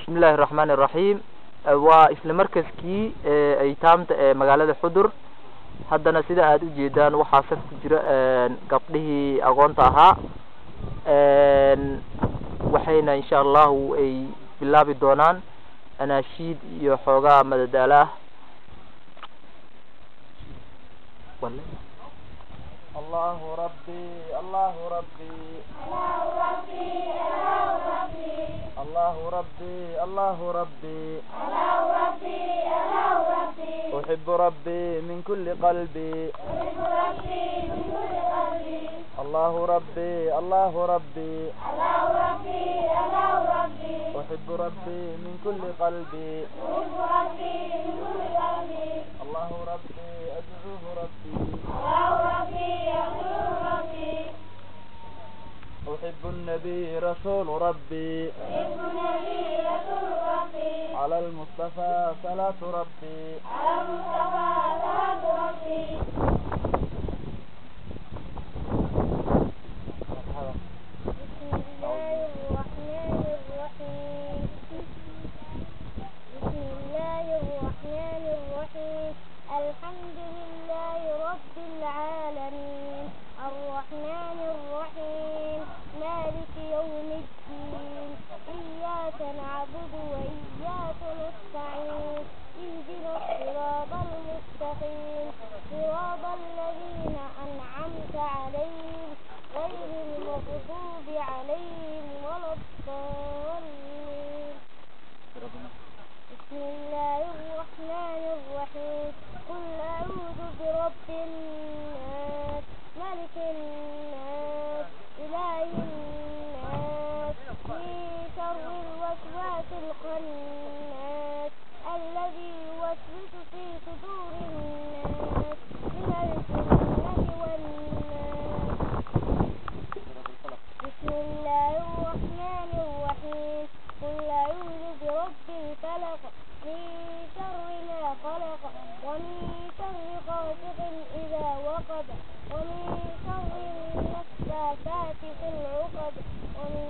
بسم الله الرحمن الرحيم. وإسla markaskii aytaamta ee magaalada Xudur haddana sida aad u jeedaan waxaa saf ku jira gabdhihii aqoonta ahaa waxayna insha Allah ay bilaabi doonaan anaashiid iyo xoogaa madadaala ah. الله ربي الله ربي الله ربي الله ربي أحب ربي من كل قلبي الله ربي الله ربي أحب ربي من كل قلبي الله ربي أدعوه ربي أحب النبي رسول ربي على المصطفى صلاة ربي الحمد لله رب العالمين الرحمن الرحيم مالك يوم الدين إياك نعبد وإياك نستعين اهدنا الصراط المستقيم صراط الذين أنعمت عليهم غير المغضوب عليهم ولا الضالين. بسم الله الرحمن الرحيم قل أعوذ برب الناس ملك الناس إله الناس من شر الوسواس الخناس الذي يوسوس في صدور الناس من الجنة والناس. بسم الله الرحمن الرحيم قل أعوذ برب الفلق من شر ما خلق ومن شر غاسق إذا وقب ومن شر النفاثات في العقد ومن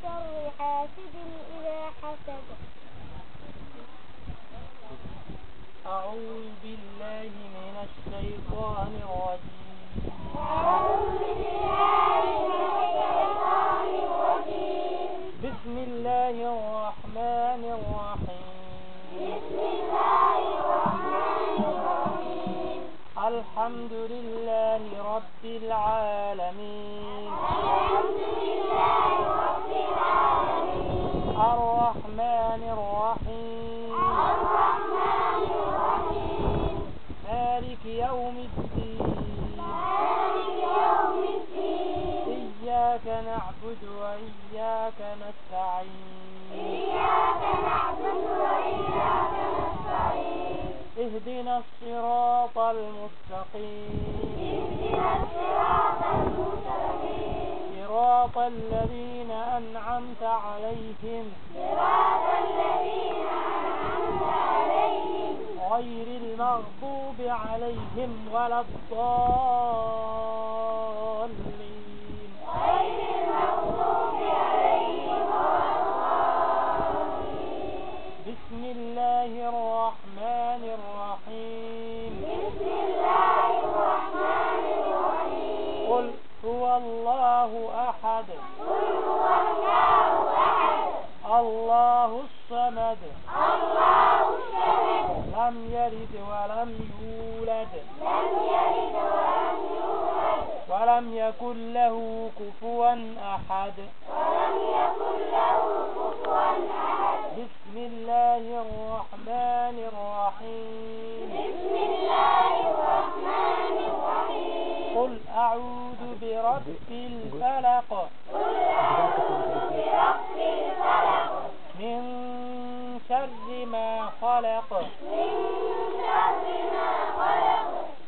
شر حاسد إذا حسد. أعوذ بالله من الشيطان الرجيم. بسم الله الرحمن الرحيم. الحمد لله رب العالمين. الرحمن الرحيم. مالك يوم الدين. إياك نعبد وإياك نستعين. اهدنا الصراط المستقيم. صراط الذين أنعمت عليهم غير المغضوب عليهم ولا الضالين. بسم الله الرحمن الرحيم. قل هو الله أحد الله الصمد لم يلد ولم يولد ولم يكن له كفوا أحد. بسم الله الرحمن الرحيم. قل أعوذ برب الفلق من شر ما خلق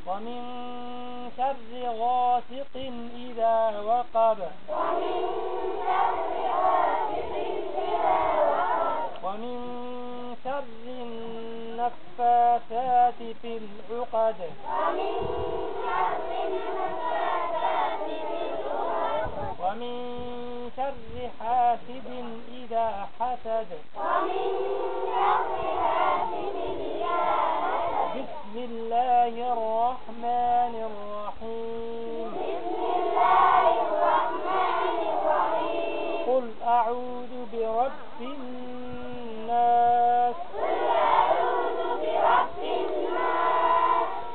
ومن شر غاسق إذا وقب ومن شر النفاثات في العقد ومن شر حاسد إذا إذا حسد بسم الله الرحمن الرحيم قل أعوذ برب الناس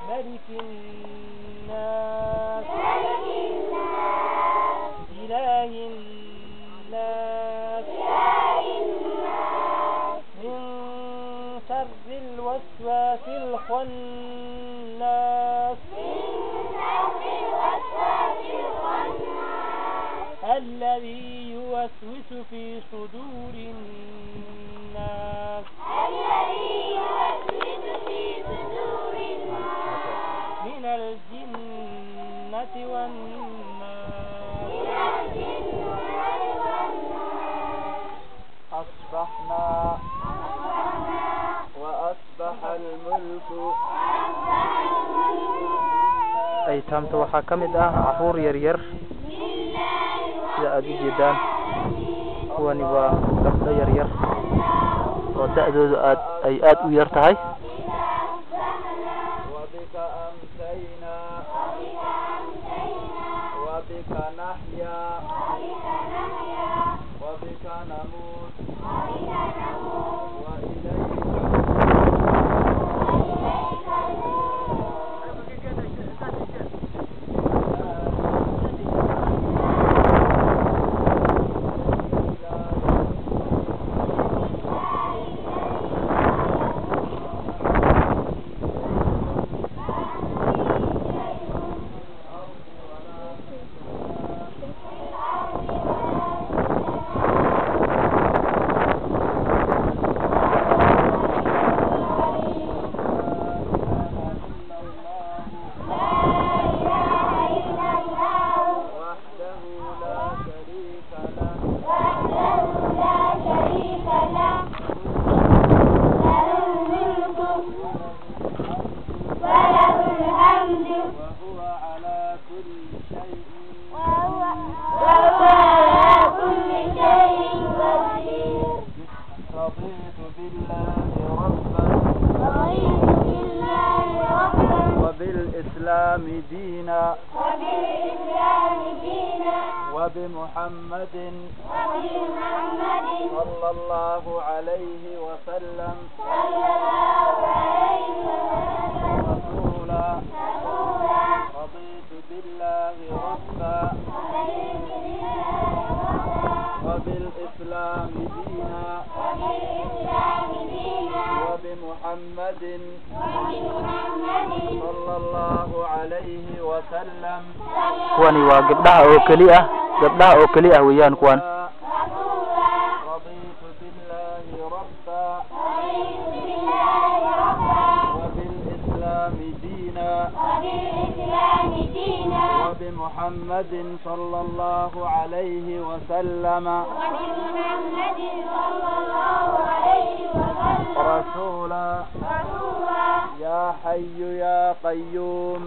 ملك الناس إله الناس من شر الوسواس الخناس الذي يوسوس في صدور الناس من الجنة والناس. أصبحنا وأصبح الملك. أيتامta waxaa ka mid ah caruur yar yar sida aad u jeedaan. kuwani waa gabdho yar yar oo da'doodu ay aad u yar tahay. وبك أمسينا وبك نحيا وبك نموت وإليك وبالإسلام دينا وبمحمد صلى الله عليه وسلم رسولا رضيت بالله ربا وبالإسلام دينا وبمحمد صلى الله عليه وسلم. kuwani waa gabdhaha oo kali ah weeyaan kuwan. رضيت بالله ربا وبالإسلام دينا وبمحمد صلى الله عليه وسلم رسولا يا حي يا قيوم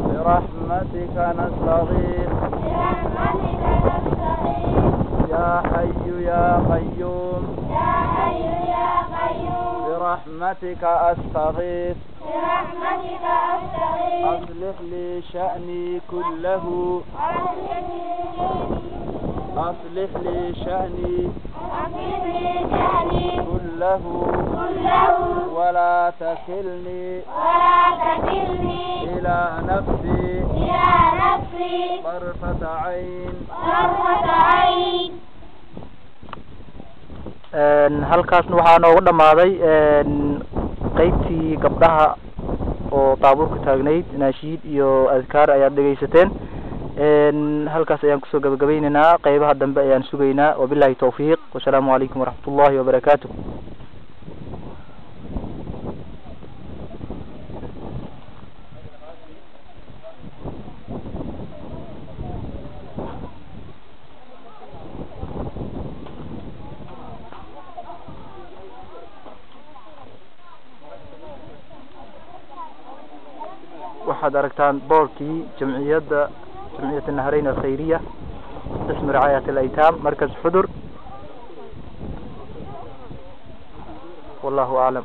برحمتك نستغيث يا حي يا قيوم برحمتك أستغيث أصلح لي شأني كله أصلح لي شأني كله ولا تكلني إلى نفسي طرفة عين. halkaasna waxaa noogu dhamaaday qaybtii gabdhaha oo taabuurka taagnayd naashiid iyo adkaar ayaad dhegaysateen. halkaas ayaan kusoo gabagabaynaynaa. qaybaha dambe ayaan sugaynaa. wabillahi tawfiiq. wasalaamu calaykum waraxmatullahi wabarakaatuh. waxaad aragtaan boorkii jamciyadda النهرين الخيرية قسم رعاية الأيتام مركز حضر. والله أعلم.